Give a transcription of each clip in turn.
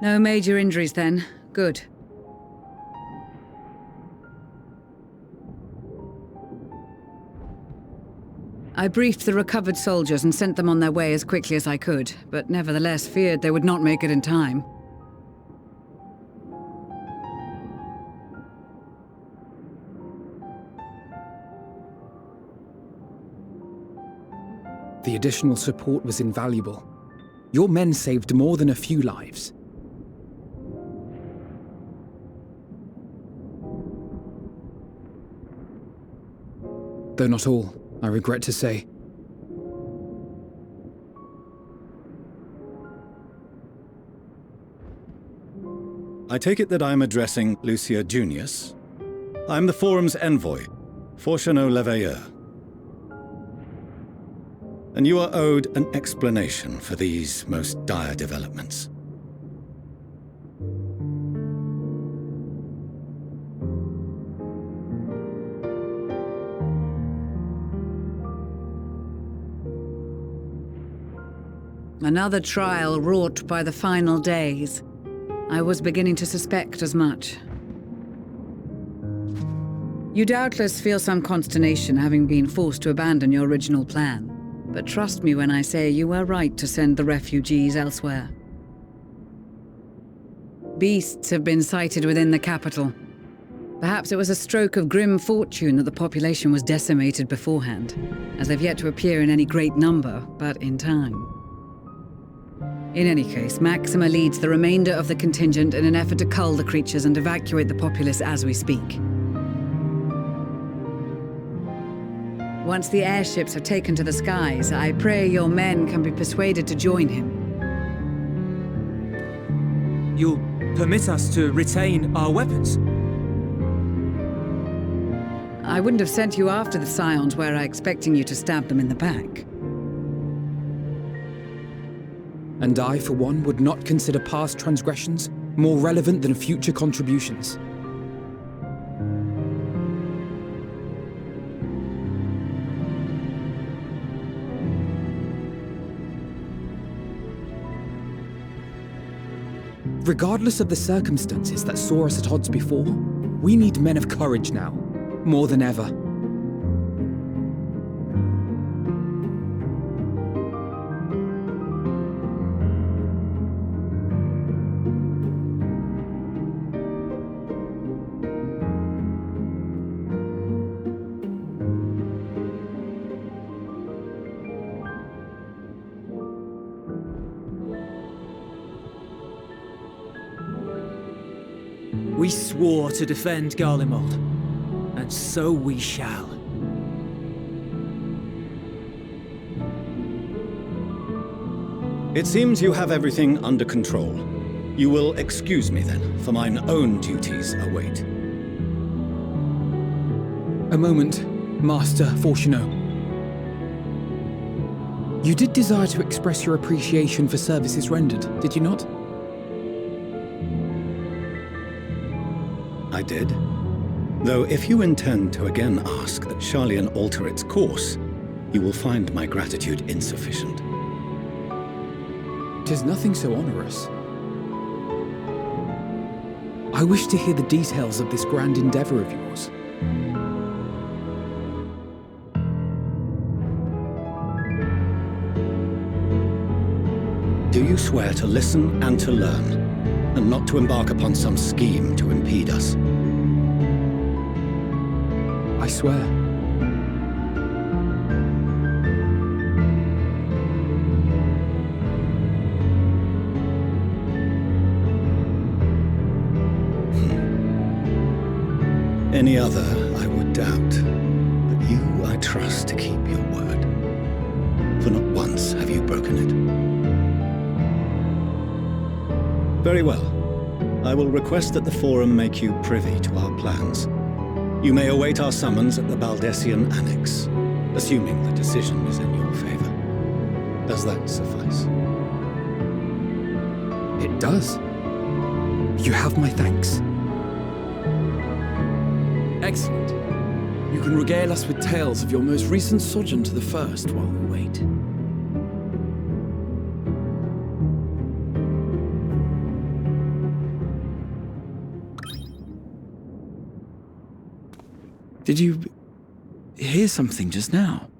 No major injuries then. Good. I briefed the recovered soldiers and sent them on their way as quickly as I could, but nevertheless feared they would not make it in time. The additional support was invaluable. Your men saved more than a few lives. Though not all, I regret to say. I take it that I'm addressing Lucia Junius. I'm the Forum's envoy, Fourcheneau Leveilleur. And you are owed an explanation for these most dire developments. Another trial wrought by the final days. I was beginning to suspect as much. You doubtless feel some consternation having been forced to abandon your original plan. But trust me when I say you were right to send the refugees elsewhere. Beasts have been sighted within the capital. Perhaps it was a stroke of grim fortune that the population was decimated beforehand, as they've yet to appear in any great number, but in time. In any case, Maxima leads the remainder of the contingent in an effort to cull the creatures and evacuate the populace as we speak. Once the airships are taken to the skies, I pray your men can be persuaded to join him. You'll permit us to retain our weapons? I wouldn't have sent you after the Scions were I expecting you to stab them in the back. And I, for one, would not consider past transgressions more relevant than future contributions. Regardless of the circumstances that saw us at odds before, we need men of courage now, more than ever. We swore to defend Garlemald, and so we shall. It seems you have everything under control. You will excuse me then, for mine own duties await. A moment, Master Fourcheneau. You did desire to express your appreciation for services rendered, did you not? I did. Though if you intend to again ask that Sharlayan alter its course, you will find my gratitude insufficient. 'Tis nothing so onerous. I wish to hear the details of this grand endeavor of yours. Do you swear to listen and to learn, and not to embark upon some scheme to impede us? I swear. Any other I would doubt, but you I trust to keep your word. For not once have you broken it. Very well. I will request that the Forum make you privy to our plans. You may await our summons at the Baldesion Annex, assuming the decision is in your favor. Does that suffice? It does. You have my thanks. Excellent. You can regale us with tales of your most recent sojourn to the First while we wait. Did you hear something just now?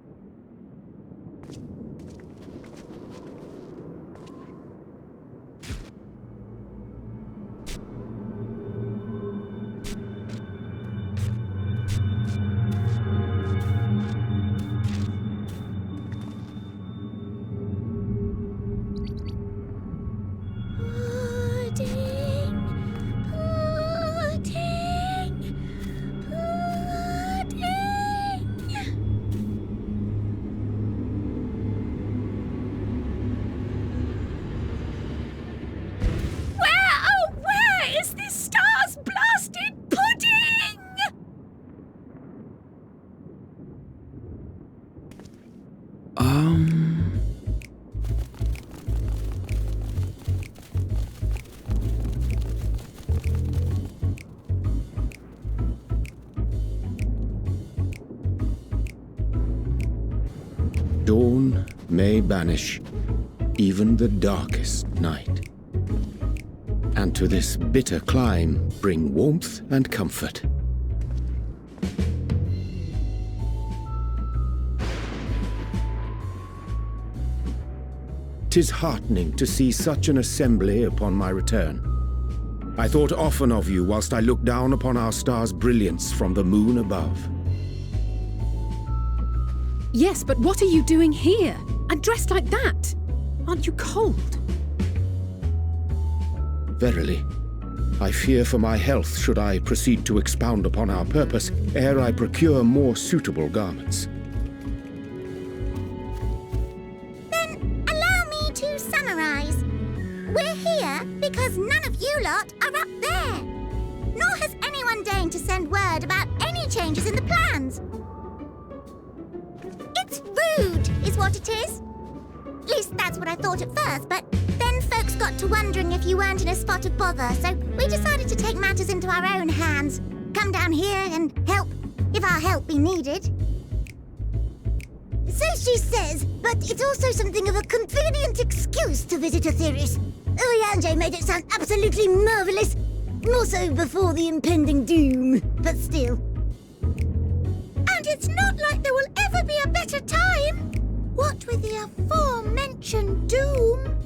Dawn may banish even the darkest night, and to this bitter clime bring warmth and comfort. 'Tis heartening to see such an assembly upon my return. I thought often of you whilst I looked down upon our star's brilliance from the moon above. Yes, but what are you doing here? And dressed like that? Aren't you cold? Verily, I fear for my health should I proceed to expound upon our purpose ere I procure more suitable garments. Then allow me to summarize. We're here because none of you lot are up there. Nor has anyone deigned to send word about any changes in the plans. It's rude, is what it is. At least that's what I thought at first, but then folks got to wondering if you weren't in a spot of bother, so we decided to take matters into our own hands. Come down here and help, if our help be needed. So she says, but it's also something of a convenient excuse to visit Aetheris. Urianger made it sound absolutely marvelous, more so before the impending doom, but still. And it's not like there will ever be a better time. What with the aforementioned doom?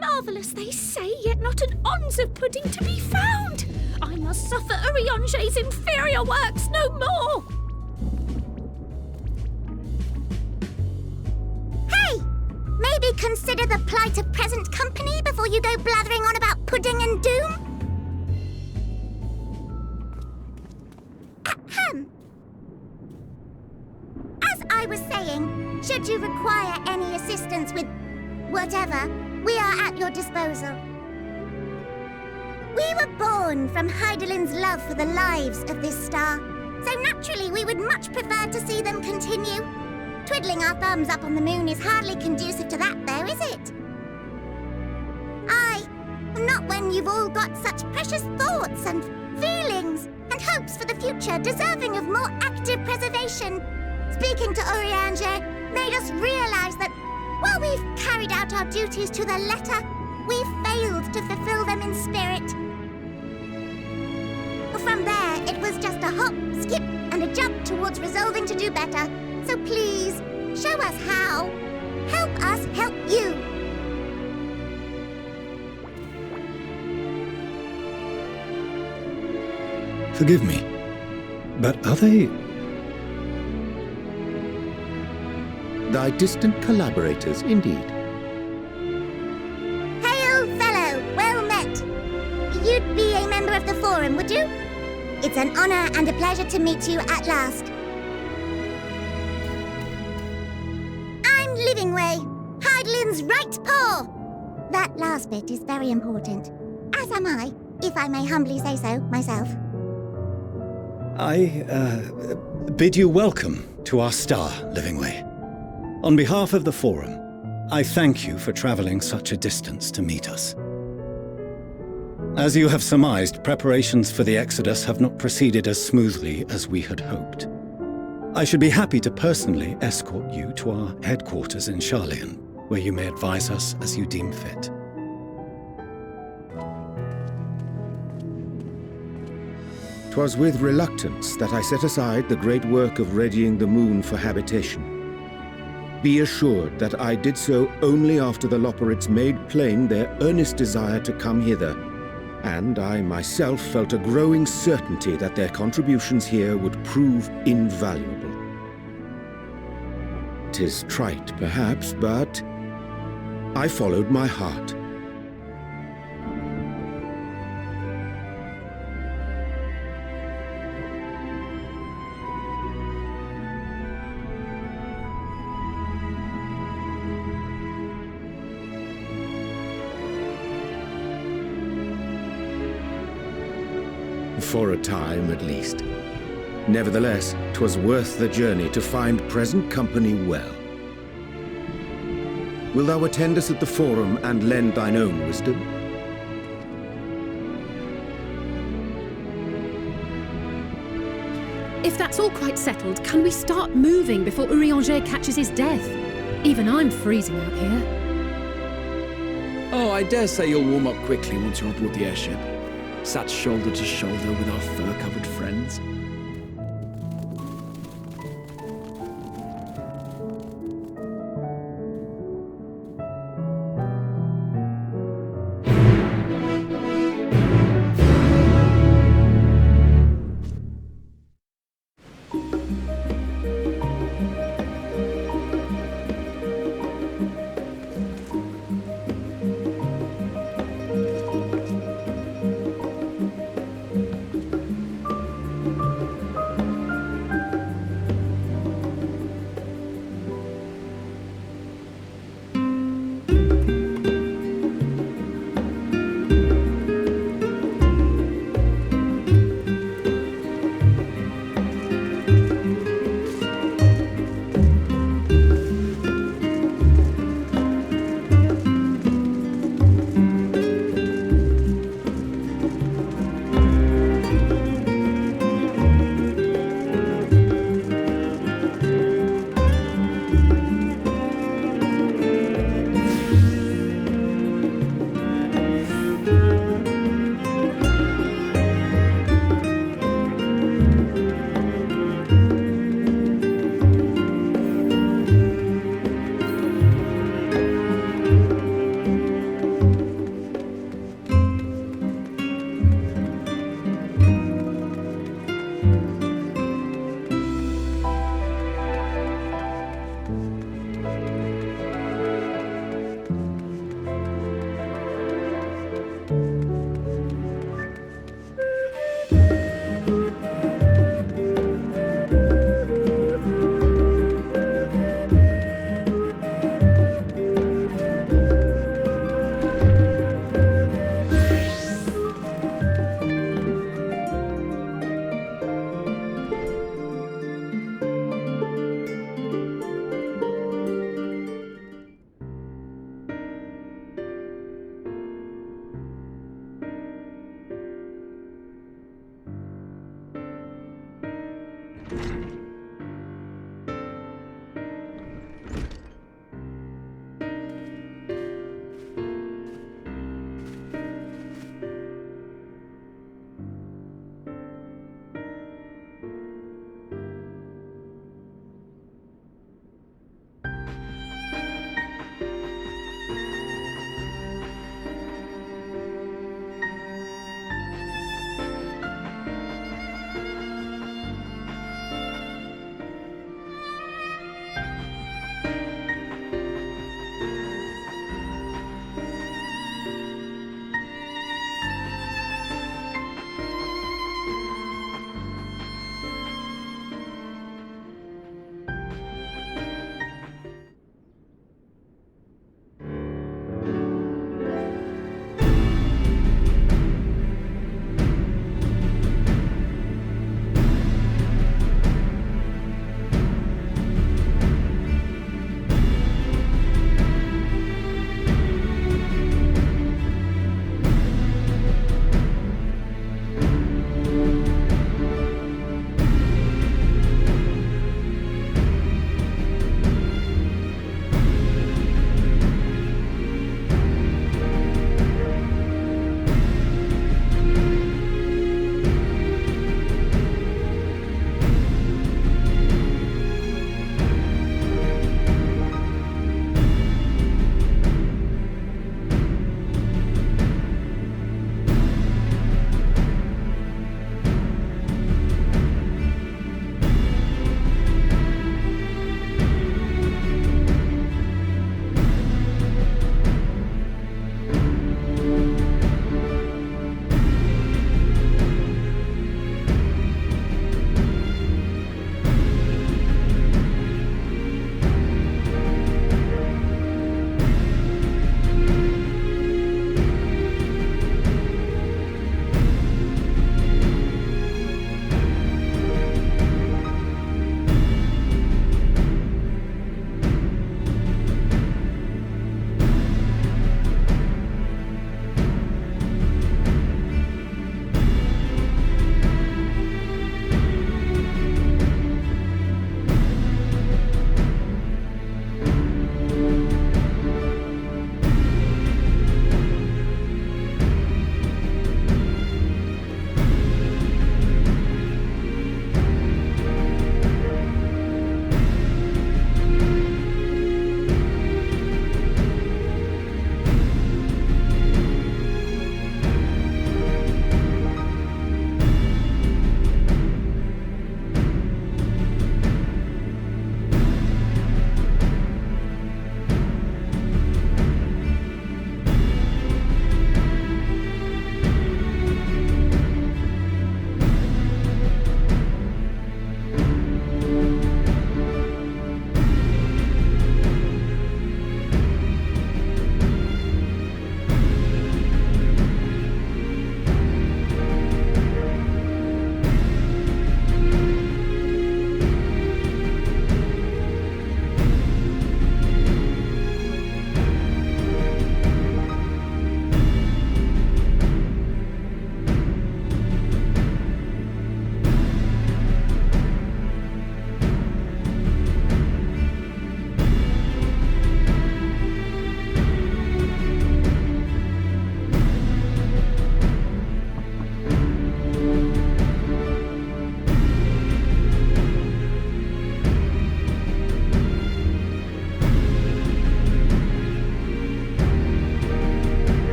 Marvellous, they say, yet not an ounce of pudding to be found. I must suffer Urianger's inferior works no more. Hey! Maybe consider the plight of present company before you go blathering on about pudding and doom? Ahem. As I was saying, should you require any assistance with whatever, we are at your disposal. We were born from Hydaelyn's love for the lives of this star, so naturally we would much prefer to see them continue. Twiddling our thumbs up on the moon is hardly conducive to that, though, is it? Aye, not when you've all got such precious thoughts and feelings and hopes for the future deserving of more active preservation. Speaking to Urianger made us realize that while we've carried out our duties to the letter, we've failed to fulfill them in spirit. From there, it was just a hop, skip, and a jump towards resolving to do better. So please, show us how. Help us help you. Forgive me, but are they... Thy distant collaborators, indeed. Hail, fellow, well met. You'd be a member of the Forum, would you? It's an honor and a pleasure to meet you at last. I'm Livingway, Hydaelyn's right paw. That last bit is very important, as am I, if I may humbly say so myself. I bid you welcome to our star, Livingway. On behalf of the Forum, I thank you for traveling such a distance to meet us. As you have surmised, preparations for the Exodus have not proceeded as smoothly as we had hoped. I should be happy to personally escort you to our headquarters in Sharlayan, where you may advise us as you deem fit. 'Twas with reluctance that I set aside the great work of readying the moon for habitation. Be assured that I did so only after the Loperids made plain their earnest desire to come hither, and I myself felt a growing certainty that their contributions here would prove invaluable. 'Tis trite, perhaps, but I followed my heart. For a time, at least. Nevertheless, 'twas worth the journey to find present company well. Wilt thou attend us at the Forum and lend thine own wisdom? If that's all quite settled, can we start moving before Urianger catches his death? Even I'm freezing out here. Oh, I dare say you'll warm up quickly once you're aboard the airship. Sat shoulder to shoulder with our fur-covered friends.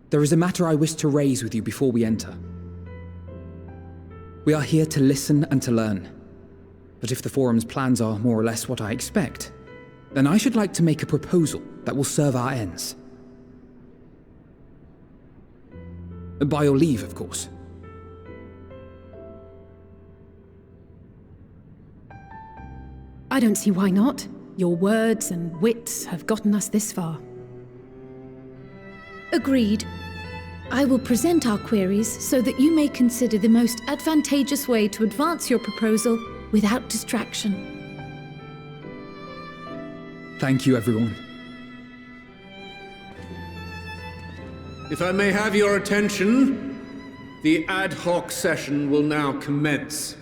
There is a matter I wish to raise with you before we enter. We are here to listen and to learn. But if the Forum's plans are more or less what I expect, then I should like to make a proposal that will serve our ends. By your leave, of course. I don't see why not. Your words and wits have gotten us this far. Agreed. I will present our queries so that you may consider the most advantageous way to advance your proposal without distraction. Thank you, everyone. If I may have your attention, the ad hoc session will now commence.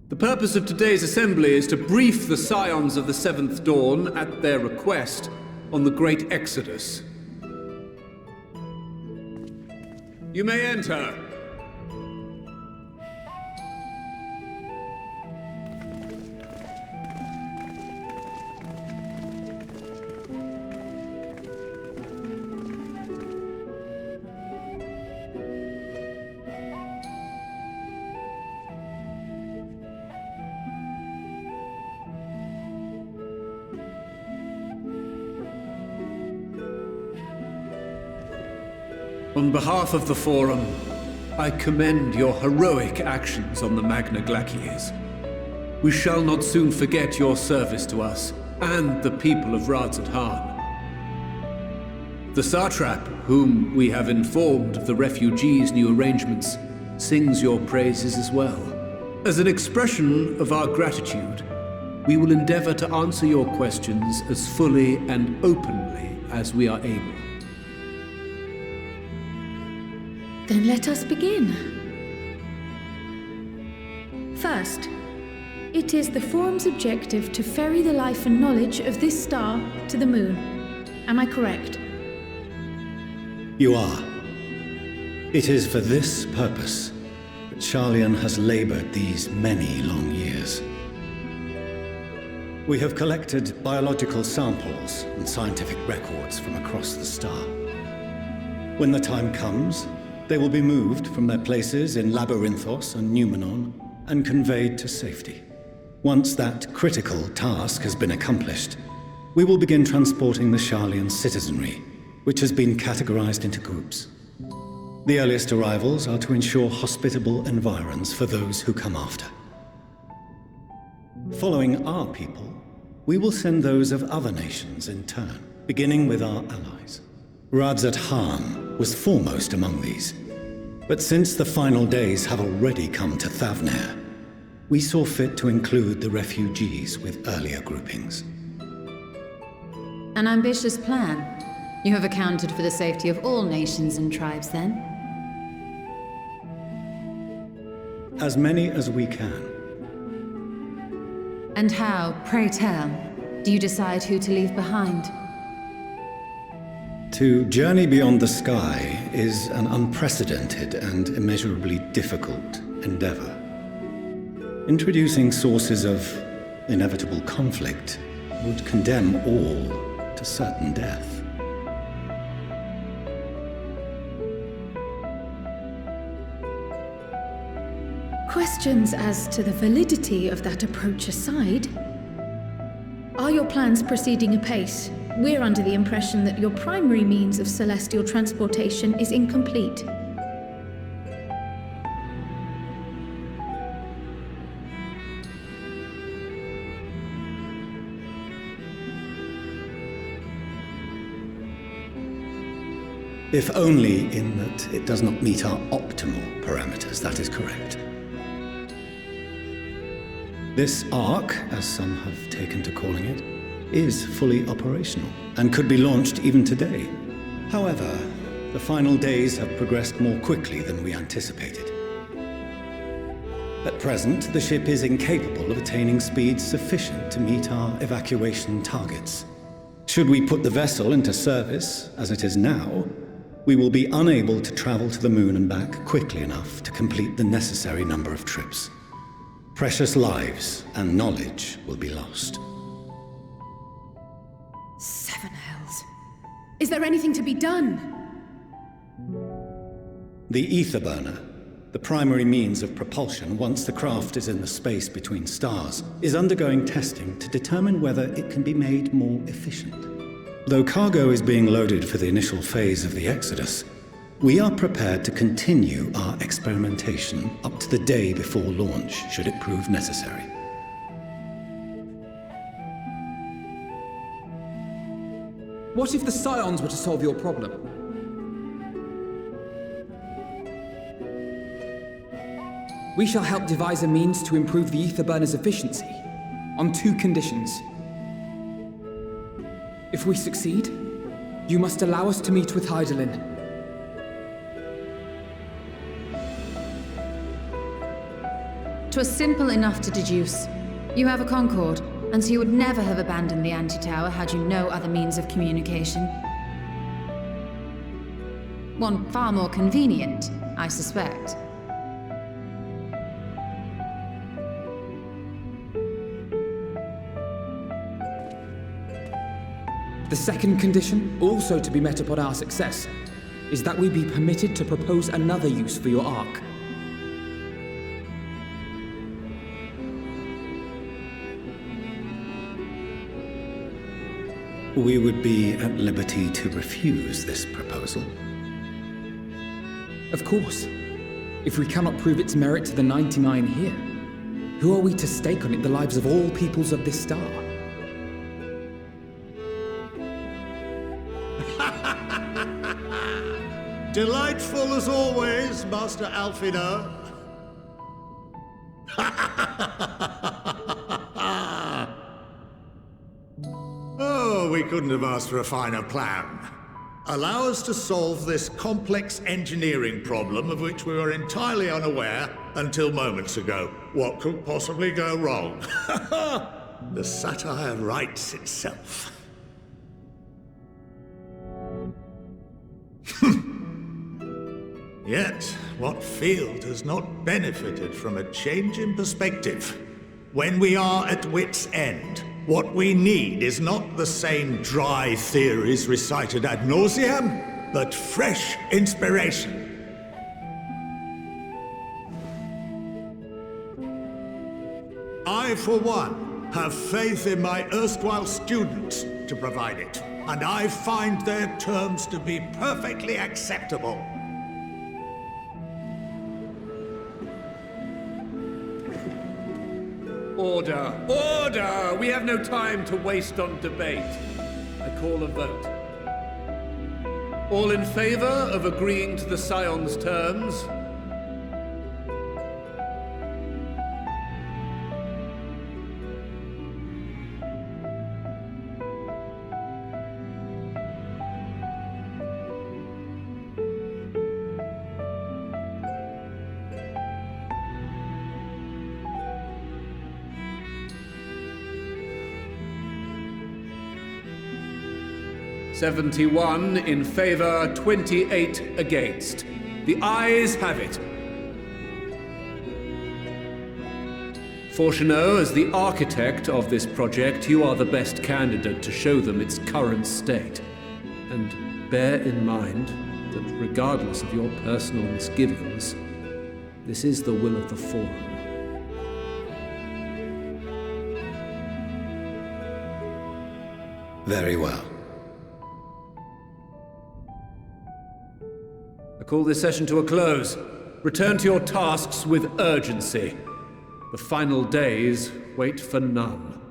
The purpose of today's assembly is to brief the Scions of the Seventh Dawn, at their request, on the Great Exodus. You may enter. On behalf of the Forum, I commend your heroic actions on the Magna Glacies. We shall not soon forget your service to us and the people of Radzat-Han. The Satrap, whom we have informed of the refugees' new arrangements, sings your praises as well. As an expression of our gratitude, we will endeavor to answer your questions as fully and openly as we are able. Then let us begin. First, it is the Forum's objective to ferry the life and knowledge of this star to the moon. Am I correct? You are. It is for this purpose that Sharlayan has labored these many long years. We have collected biological samples and scientific records from across the star. When the time comes, they will be moved from their places in Labyrinthos and Numenor and conveyed to safety. Once that critical task has been accomplished, we will begin transporting the Sharlayan citizenry, which has been categorized into groups. The earliest arrivals are to ensure hospitable environs for those who come after. Following our people, we will send those of other nations in turn, beginning with our allies. Radzat-Han was foremost among these. But since the final days have already come to Thavnair, we saw fit to include the refugees with earlier groupings. An ambitious plan. You have accounted for the safety of all nations and tribes, then? As many as we can. And how, pray tell, do you decide who to leave behind? To journey beyond the sky is an unprecedented and immeasurably difficult endeavor. Introducing sources of inevitable conflict would condemn all to certain death. Questions as to the validity of that approach aside, are your plans proceeding apace? We're under the impression that your primary means of celestial transportation is incomplete. If only in that it does not meet our optimal parameters, that is correct. This Ark, as some have taken to calling it, is fully operational and could be launched even today. However, the final days have progressed more quickly than we anticipated. At present, the ship is incapable of attaining speeds sufficient to meet our evacuation targets. Should we put the vessel into service, as it is now, we will be unable to travel to the moon and back quickly enough to complete the necessary number of trips. Precious lives and knowledge will be lost. Seven hells. Is there anything to be done? The ether burner, the primary means of propulsion once the craft is in the space between stars, is undergoing testing to determine whether it can be made more efficient. Though cargo is being loaded for the initial phase of the Exodus, we are prepared to continue our experimentation up to the day before launch, should it prove necessary. What if the Scions were to solve your problem? We shall help devise a means to improve the ether burner's efficiency, on 2 conditions. If we succeed, you must allow us to meet with Hydaelyn. "'Twas simple enough to deduce. You have a Concord, and so you would never have abandoned the Anti-Tower had you no other means of communication. One far more convenient, I suspect. The second condition, also to be met upon our success, is that we be permitted to propose another use for your Ark. We would be at liberty to refuse this proposal. Of course. If we cannot prove its merit to the 99 here, who are we to stake on it the lives of all peoples of this star? Delightful as always, Master Alphinaud. Oh, we couldn't have asked for a finer plan. Allow us to solve this complex engineering problem of which we were entirely unaware until moments ago. What could possibly go wrong? The satire writes itself. Yet, what field has not benefited from a change in perspective? When we are at wit's end, what we need is not the same dry theories recited ad nauseam, but fresh inspiration. I, for one, have faith in my erstwhile students to provide it, and I find their terms to be perfectly acceptable. Order! Order! We have no time to waste on debate. I call a vote. All in favor of agreeing to the Scion's terms? "71 in favor, 28 against. The ayes have it. Fourcheneau, as the architect of this project, you are the best candidate to show them its current state. And bear in mind that regardless of your personal misgivings, this is the will of the Forum. Very well. I call this session to a close. Return to your tasks with urgency. The final days wait for none.